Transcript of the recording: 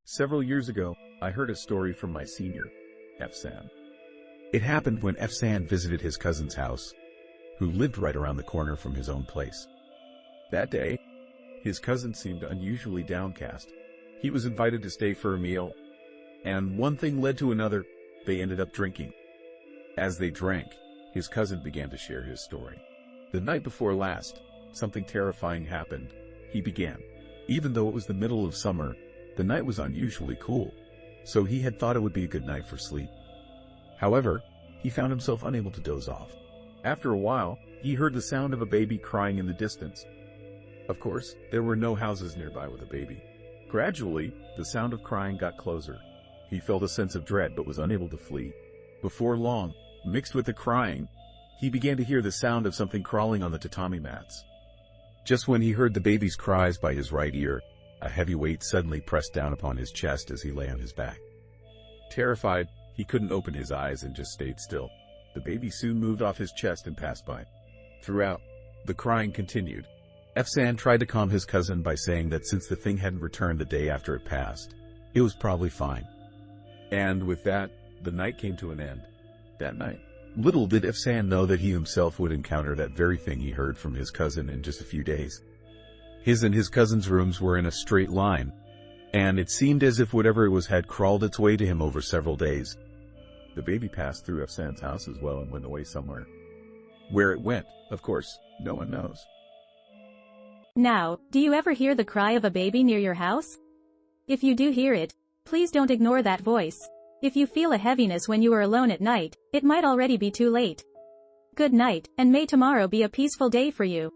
Several years ago, I heard a story from my senior, Efsan. It happened when Efsan visited his cousin's house, who lived right around the corner from his own place. That day, his cousin seemed unusually downcast. He was invited to stay for a meal, and one thing led to another. They ended up drinking. As they drank, his cousin began to share his story. The night before last, something terrifying happened, he began. Even though it was the middle of summer, the night was unusually cool, so he had thought it would be a good night for sleep. However, he found himself unable to doze off. After a while, he heard the sound of a baby crying in the distance. Of course, there were no houses nearby with a baby. Gradually, the sound of crying got closer. He felt a sense of dread but was unable to flee. Before long, mixed with the crying, he began to hear the sound of something crawling on the tatami mats. Just when he heard the baby's cries by his right ear, a heavy weight suddenly pressed down upon his chest as he lay on his back. Terrified, he couldn't open his eyes and just stayed still. The baby soon moved off his chest and passed by. Throughout, the crying continued. Efsan tried to calm his cousin by saying that since the thing hadn't returned the day after it passed, it was probably fine. And with that, the night came to an end. That night, little did Efsan know that he himself would encounter that very thing he heard from his cousin in just a few days. His and his cousin's rooms were in a straight line, and it seemed as if whatever it was had crawled its way to him over several days. The baby passed through Efsan's house as well and went away somewhere. Where it went, of course, no one knows. Now, do you ever hear the cry of a baby near your house? If you do hear it, please don't ignore that voice. If you feel a heaviness when you are alone at night, it might already be too late. Good night, and may tomorrow be a peaceful day for you.